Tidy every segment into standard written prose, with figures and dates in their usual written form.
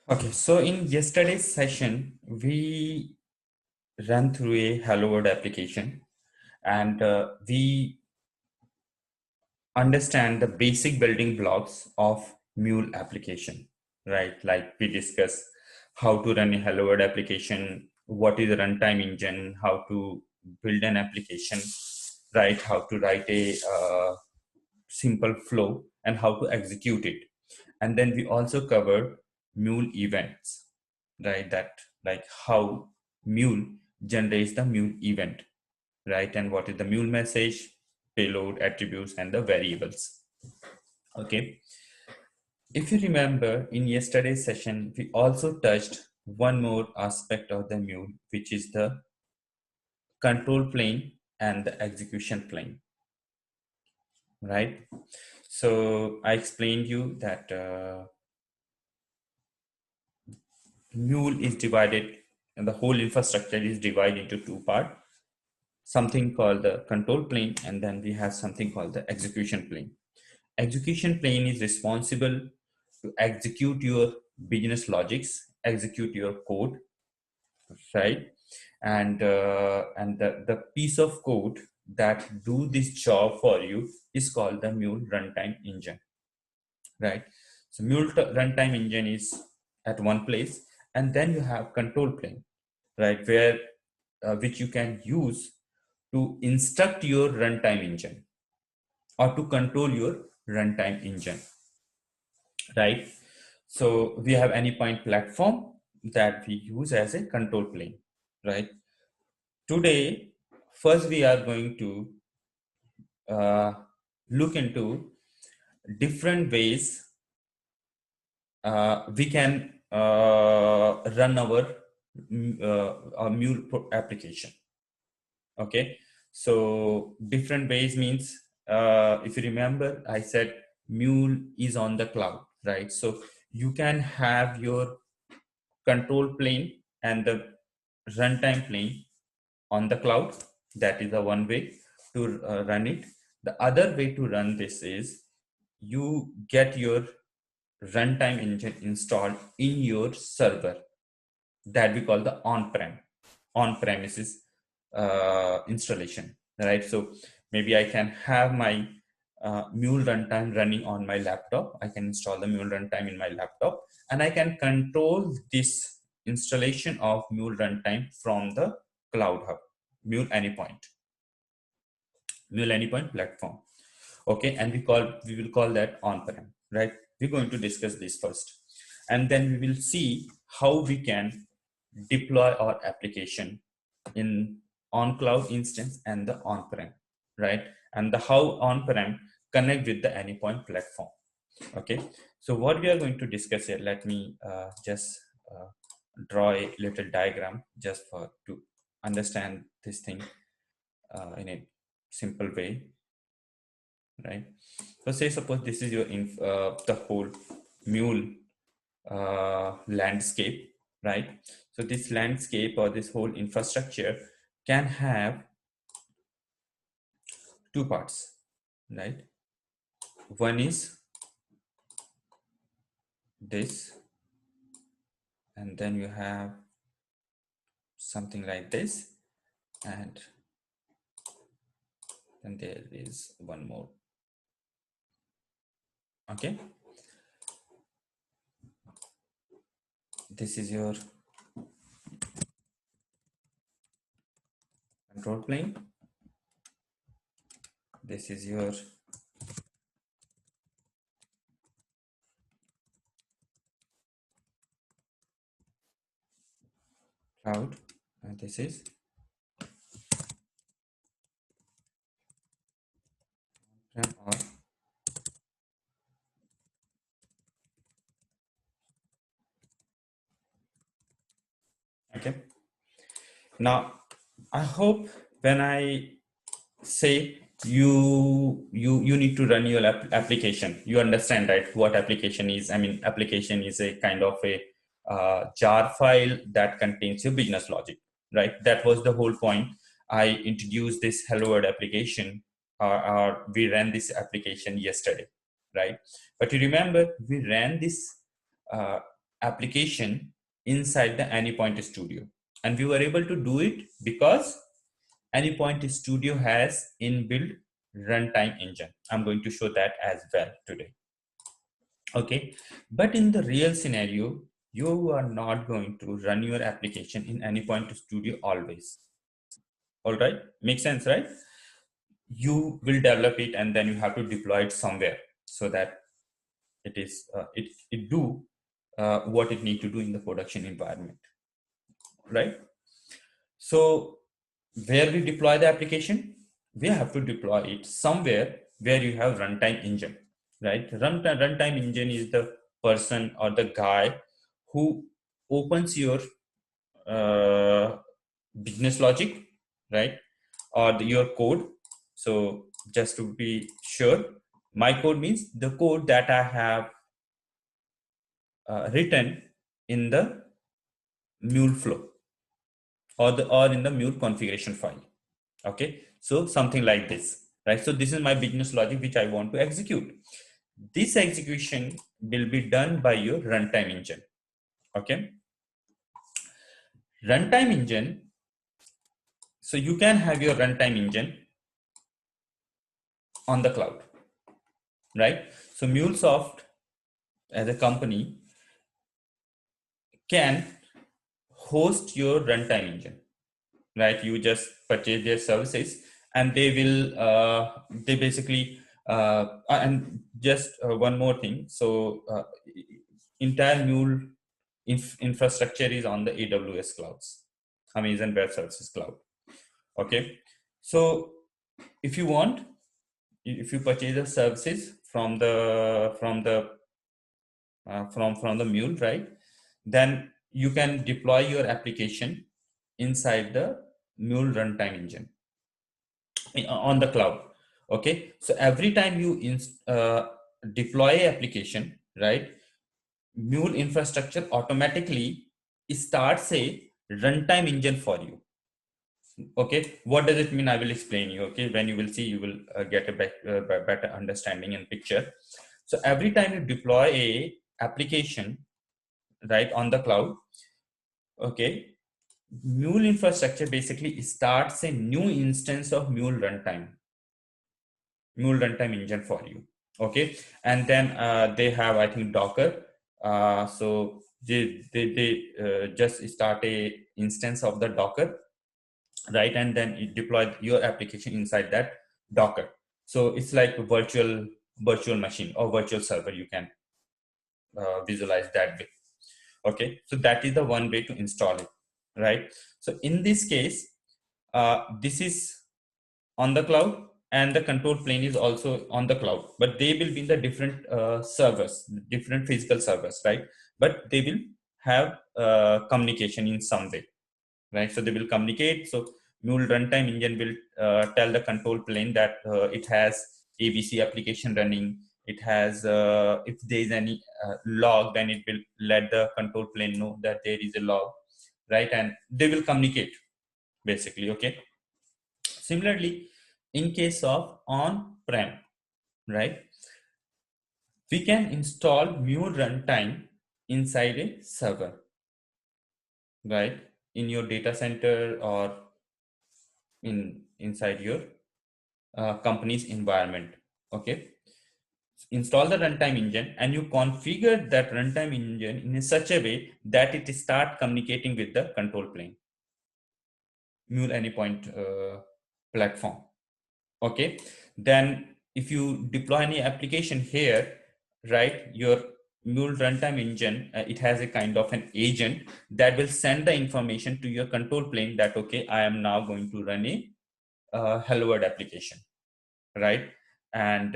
Okay, so in yesterday's session, we ran through a Hello World application and we understand the basic building blocks of Mule application, right? Like we discuss how to run a Hello World application, what is a runtime engine, how to build an application, right? How to write a simple flow and how to execute it. And then we also covered Mule events, right? That like how Mule generates the Mule event, right? And what is the Mule message, payload, attributes, and the variables. Okay. If you remember in yesterday's session, we also touched one more aspect of the Mule, which is the control plane and the execution plane, right? So I explained you that Mule is divided, and the whole infrastructure is divided into two parts, something called the control plane, and then we have something called the execution plane. Execution plane is responsible to execute your business logics, execute your code, right? And the piece of code that do this job for you is called the Mule runtime engine, right? So Mule runtime engine is at one place, and then you have control plane, right, where which you can use to instruct your runtime engine or to control your runtime engine, right? So we have any point platform that we use as a control plane, right? Today, first we are going to uh, look into different ways we can run our Mule application. Okay, so different ways means if you remember, I said Mule is on the cloud, right? So you can have your control plane and the runtime plane on the cloud. That is the one way to run it. The other way to run this is you get your runtime engine installed in your server that we call the on-premises installation, right? So maybe I can have my Mule runtime running on my laptop. I can install the Mule runtime in my laptop, and I can control this installation of Mule runtime from the Cloudhub, Mule Anypoint platform. Okay, and we will call that on-prem, right? We're going to discuss this first, and then we will see how we can deploy our application in on cloud instance and the on-prem, right? And the how on-prem connect with the Anypoint platform. Okay, so what we are going to discuss here, let me just draw a little diagram just for to understand this thing in a simple way, right? So say suppose this is your the whole Mule landscape, right? So this landscape or this whole infrastructure can have two parts, right? One is this, and then you have something like this, and then there is one more. Okay, this is your control plane, this is your cloud, and this is or okay. Now I hope when I say you need to run your application, you understand, right, what application is. I mean, application is a kind of a jar file that contains your business logic, right? That was the whole point. I introduced this Hello World application, or we ran this application yesterday, right? But you remember we ran this uh, application inside the Anypoint Studio. And we were able to do it because Anypoint Studio has inbuilt runtime engine. I'm going to show that as well today. Okay, but in the real scenario, you are not going to run your application in Anypoint Studio always. All right, makes sense, right? You will develop it and then you have to deploy it somewhere so that it is it do what it need to do in the production environment, right? So where we deploy the application, we have to deploy it somewhere where you have runtime engine, right? Runtime engine is the person or the guy who opens your uh, business logic, right? Or your code. So just to be sure, my code means the code that I have written in the Mule flow or in the Mule configuration file. Okay, so something like this, right? So this is my business logic which I want to execute. This execution will be done by your runtime engine. Okay, runtime engine. So you can have your runtime engine on the cloud, right? So MuleSoft as a company can host your runtime engine, right? You just purchase their services and they will they basically and just one more thing. So entire Mule infrastructure is on the AWS clouds, Amazon Web Services cloud. Okay, so if you want, if you purchase the services from the Mule, right, then you can deploy your application inside the Mule runtime engine on the cloud. Okay, so every time you deploy application, right, Mule infrastructure automatically starts a runtime engine for you. Okay, what does it mean? I will explain you. Okay, when you will see, you will get a better understanding and picture. So every time you deploy a application, right, on the cloud, okay, Mule infrastructure basically starts a new instance of Mule runtime engine for you. Okay, and then they have, I think, Docker. So they just start a instance of the Docker, right, and then you deploy your application inside that Docker. So it's like a virtual machine or virtual server. You can visualize that way. Okay, so that is the one way to install it, right? So in this case, this is on the cloud and the control plane is also on the cloud, but they will be in the different servers, different physical servers, right? But they will have communication in some way, right? So they will communicate. So Mule runtime engine will tell the control plane that it has ABC application running. It has, if there is any log, then it will let the control plane know that there is a log, right? And they will communicate basically. Okay. Similarly, in case of on-prem, right, we can install Mule runtime inside a server, right, in your data center or inside your company's environment. Okay, install the runtime engine and you configure that runtime engine in such a way that it start communicating with the control plane, Mule Anypoint platform. Okay, then if you deploy any application here, right, your Mule runtime engine, it has a kind of an agent that will send the information to your control plane that, okay, I am now going to run a hello world application, right? And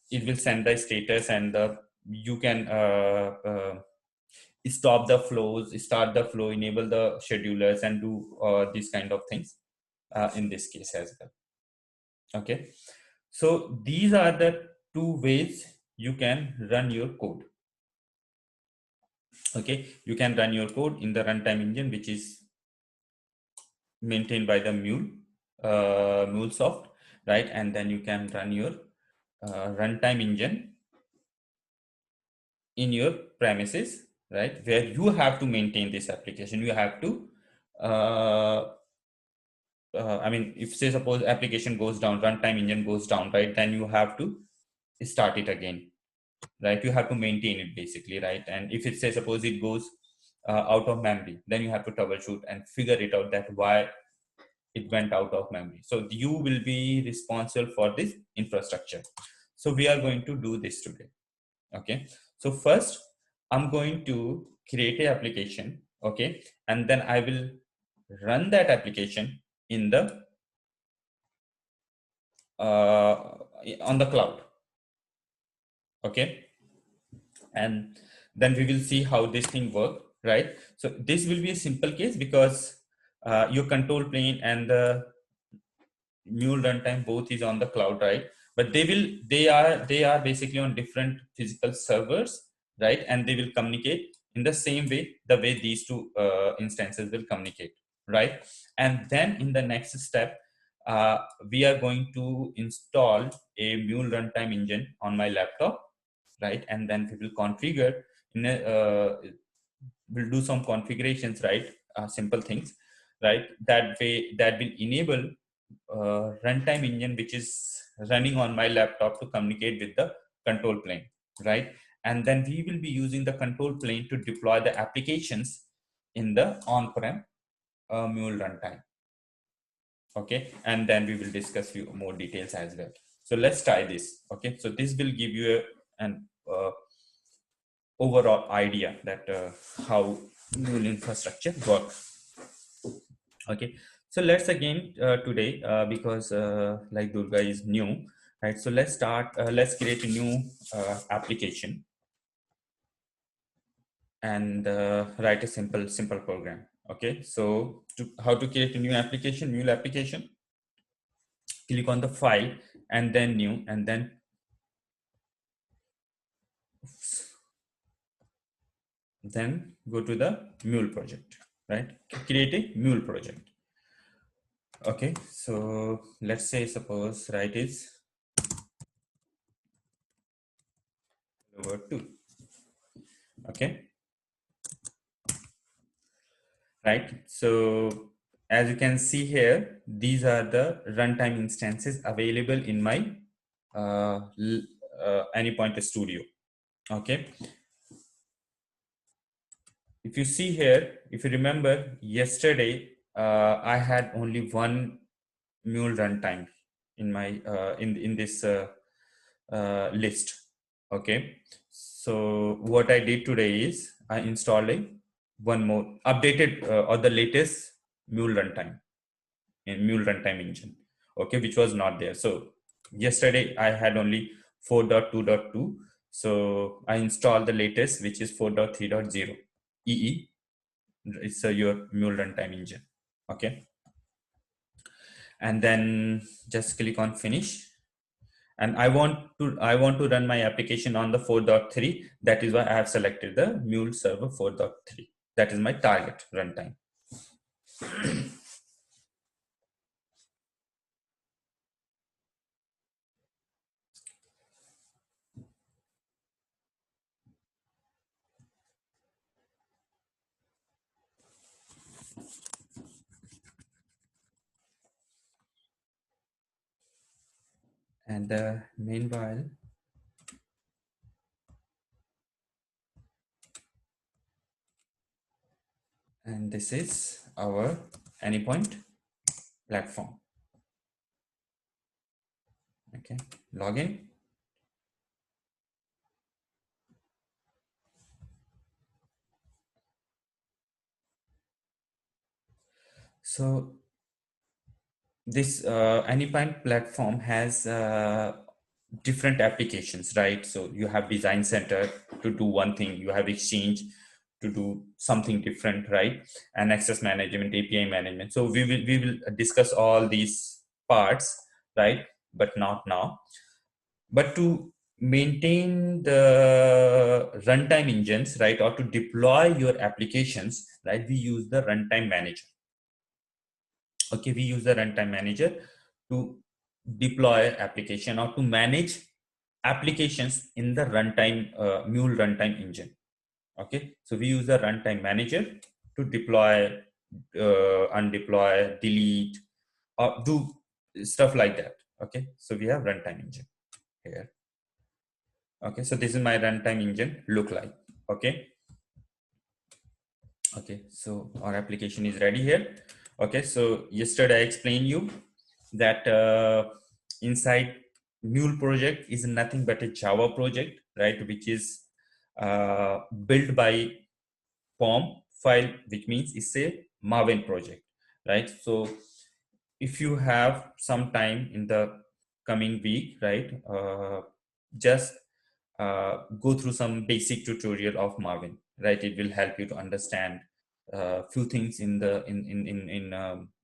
it will send the status and you can stop the flows, start the flow, enable the schedulers, and do these kind of things in this case as well. Okay, so these are the two ways you can run your code. Okay, you can run your code in the runtime engine, which is maintained by the MuleSoft, right? And then you can run your runtime engine in your premises right, where you have to maintain this application. You have to uh, I mean, if say suppose application goes down, runtime engine goes down, right, then you have to start it again, right? You have to maintain it basically, right? And if it say suppose it goes out of memory, then you have to troubleshoot and figure it out that why it went out of memory. So you will be responsible for this infrastructure. So we are going to do this today. Okay. So first I'm going to create a application. Okay. And then I will run that application in the on the cloud. Okay. And then we will see how this thing work, right? So this will be a simple case because your control plane and the Mule runtime both is on the cloud, right? But they are basically on different physical servers, right? And they will communicate in the same way, the way these two instances will communicate, right? And then in the next step, we are going to install a Mule runtime engine on my laptop, right? And then we will configure in a, we'll do some configurations, right? Simple things, right? That way, that will enable runtime engine which is running on my laptop to communicate with the control plane, right? And then we will be using the control plane to deploy the applications in the on-prem Mule runtime. Okay, and then we will discuss few more details as well. So let's try this. Okay, so this will give you an overall idea that how Mule infrastructure works. Okay, so let's again today because like Durga is new, right? So let's start. Let's create a new application and write a simple program. Okay, so how to create a new application, Mule application? Click on the file and then new, and then go to the Mule project, right? Create a Mule project. Okay, so let's say suppose right is over 2. Okay, right? So as you can see here, these are the runtime instances available in my AnyPoint Studio. Okay, if you see here, if you remember yesterday, I had only one Mule runtime in my in this list. Okay, so what I did today is I installed one more updated or the latest Mule runtime in Mule runtime engine. Okay, which was not there. So yesterday I had only 4.2.2. So I installed the latest, which is 4.3.0 EE. It's your Mule runtime engine. Okay, and then just click on finish. And I want to run my application on the 4.3. That is why I have selected the Mule server 4.3. That is my target runtime. And meanwhile, and this is our AnyPoint platform. Okay, login. So this AnyPoint platform has different applications, right? So you have Design Center to do one thing, you have Exchange to do something different, right? And access management, API management. So we will discuss all these parts, right? But not now. But to maintain the runtime engines, right, or to deploy your applications, right, we use the runtime manager. Okay, we use the runtime manager to deploy application or to manage applications in the runtime Mule runtime engine. Okay, so we use a runtime manager to deploy, undeploy, delete, or do stuff like that. Okay, so we have runtime engine here. Okay, so this is my runtime engine look like. Okay, okay, so our application is ready here. Okay, so yesterday I explained you that inside Mule project is nothing but a Java project, right, which is built by POM file, which means it's a Maven project, right? So if you have some time in the coming week, right, just go through some basic tutorial of Maven, right? It will help you to understand a few things in the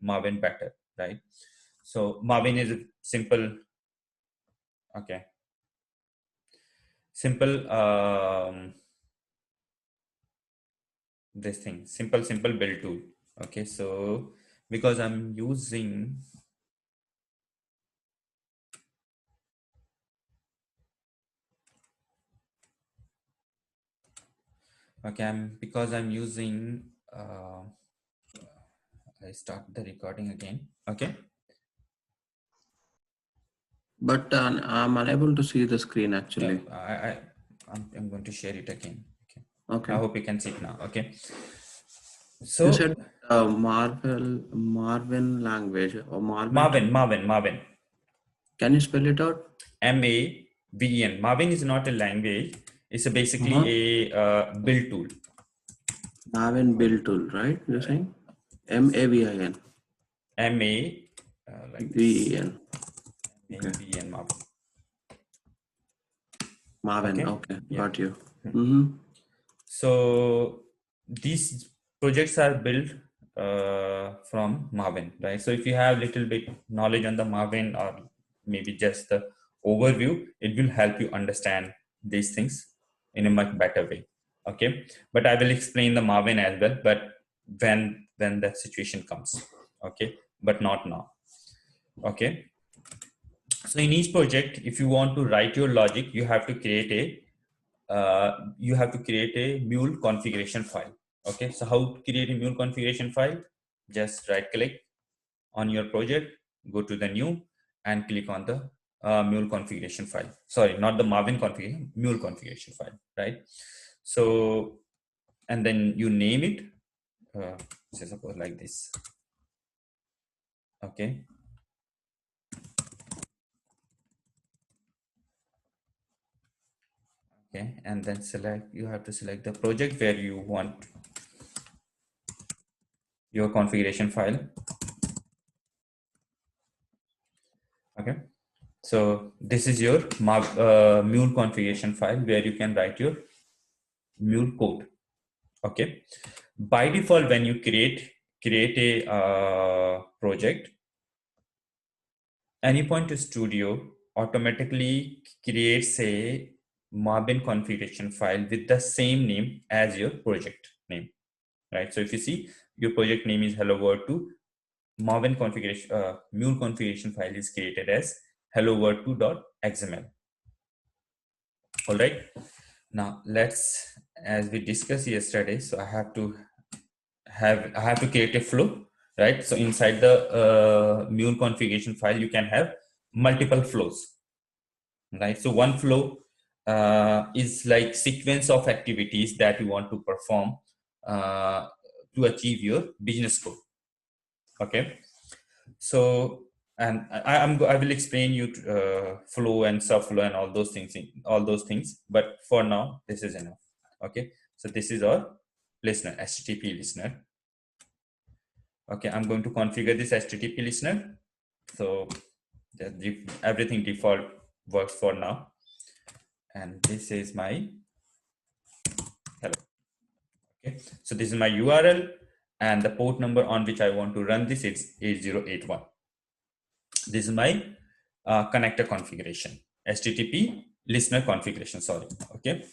Maven better, right? So Maven is a simple, okay, simple this thing, simple build tool. Okay, so because I'm using, okay, because I'm using I start the recording again. Okay, But I'm unable to see the screen actually. no, I'm going to share it again. Okay, I Okay. hope you can see it now. Okay, You so said Marvin language or Marvin Maven, tool. Maven, Maven, Can you spell it out? Maven. Maven is not a language. It's basically Uh-huh. a build tool. Marvin build tool, right? You're saying Mavin. Ma like this. Ven. Okay. Maven, Maven. Marvin. Okay, Okay. yeah. Got you. Mm-hmm. So these projects are built from Maven, right? So if you have little bit knowledge on the Maven or maybe just the overview, it will help you understand these things in a much better way. Okay, but I will explain the Maven as well, but when that situation comes. Okay, but not now. Okay, so in each project, if you want to write your logic, you have to create a mule configuration file. Okay, so how to create a mule configuration file? Just right click on your project, go to the new and click on the mule configuration file. Sorry, not the Marvin configuration, mule configuration file, right? So, and then you name it, say suppose like this. Okay, okay, and then you have to select the project where you want your configuration file. Okay, so this is your mule configuration file where you can write your mule code. Okay, by default when you create a project, AnyPoint Studio automatically creates a Maven configuration file with the same name as your project name, right? So if you see your project name is hello world 2, Maven configuration mule configuration file is created as hello world 2.xml. All right, now let's, as we discussed yesterday, so I have to create a flow, right? So inside the mule configuration file you can have multiple flows, right? So one flow is like sequence of activities that you want to perform uh, to achieve your business goal. Okay, so and I will explain you flow and subflow and all those things, but for now this is enough. Okay, so this is our listener, HTTP listener. Okay, I'm going to configure this HTTP listener. So everything default works for now. And this is my hello. Okay, so this is my URL and the port number on which I want to run this is 8081. This is my connector configuration, HTTP listener configuration, sorry. Okay,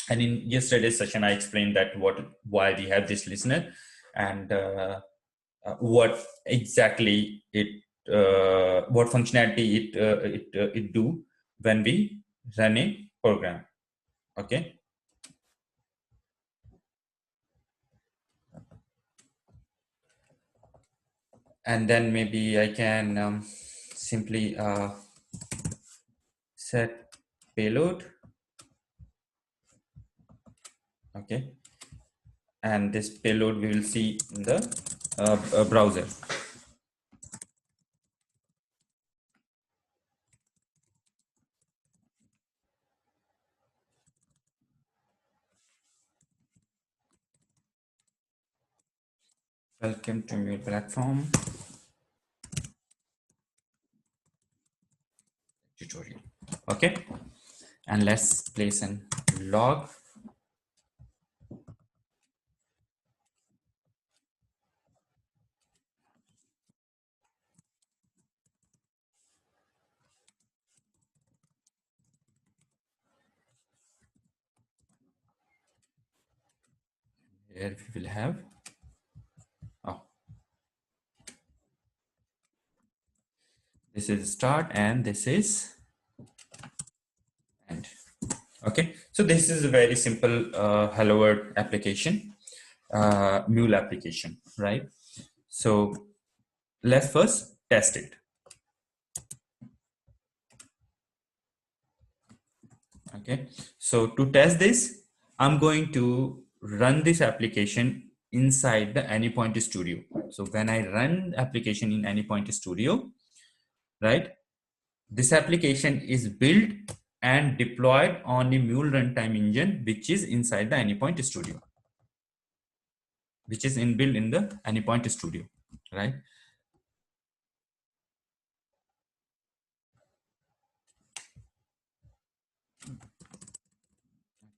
and in yesterday's session I explained that why we have this listener and what exactly what functionality it do when we run a program. Okay, And then maybe I can simply set payload. Okay, and this payload we will see in the browser. Welcome to Mule platform tutorial. Okay, and let's place an log. Here we will have, oh, this is start and this is end. Okay, so this is a very simple hello world application, Mule application, right? So let's first test it. Okay, so to test this, I'm going to run this application inside the Anypoint Studio. So when I run application in Anypoint Studio, right, this application is built and deployed on the Mule runtime engine, which is inside the Anypoint Studio, which is inbuilt in the Anypoint Studio, right?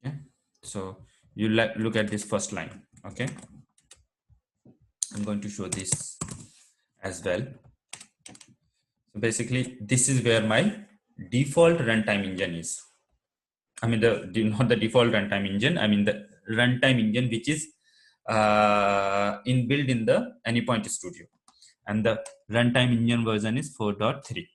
Okay, so you look at this first line. Okay, I'm going to show this as well. So basically, this is where my default runtime engine is. I mean, not the default runtime engine. I mean the runtime engine which is inbuilt in the Anypoint Studio, and the runtime engine version is 4.3.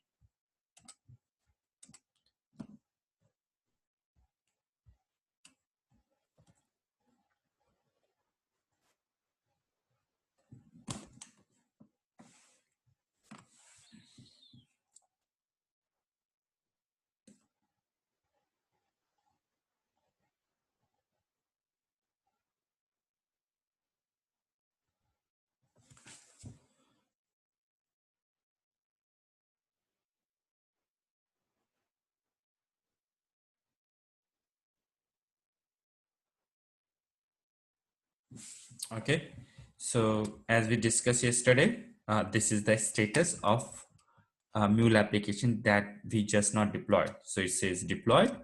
Okay, so as we discussed yesterday, this is the status of Mule application that we just not deployed. So it says deployed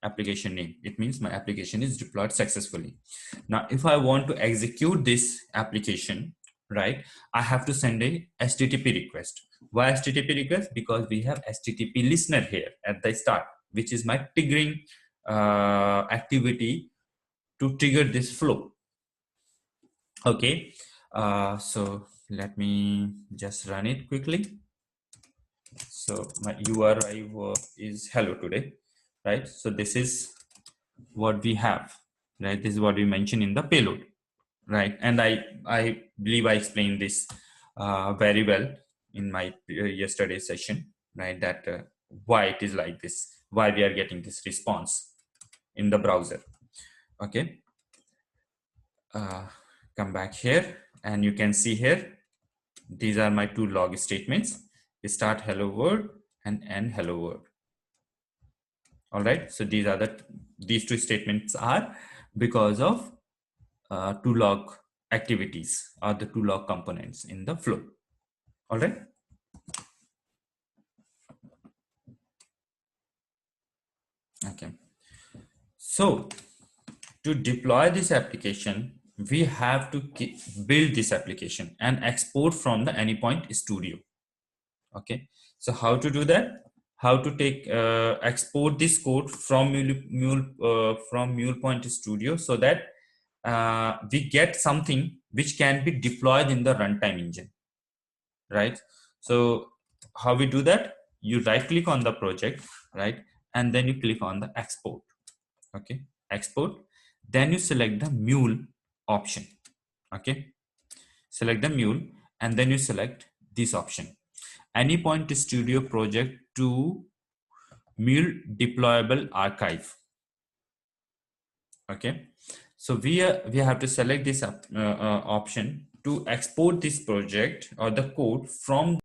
application name. It means my application is deployed successfully. Now, if I want to execute this application, right, I have to send a HTTP request. Why HTTP request? Because we have HTTP listener here at the start, which is my triggering activity to trigger this flow. Okay, so let me just run it quickly. So my URI is hello today, right? So this is what we have, right? This is what we mentioned in the payload, right? And I believe I explained this very well in my yesterday's session, right? That why it is like this, why we are getting this response in the browser. Okay, come back here, and you can see here these are my two log statements: start hello world and end hello world. All right, so these two statements are because of two log activities or the two log components in the flow. All right, okay, so to deploy this application we have to build this application and export from the Anypoint Studio. Okay, so how to do that? How to take export this code from Mule Point Studio, so that we get something which can be deployed in the runtime engine, right? So how we do that? You right click on the project, right, and then you click on the export. Okay, export, then you select the Mule option. Okay, select the Mule, and then you select this option. Any point to studio project to Mule deployable archive. Okay, so we have to select this option to export this project or the code from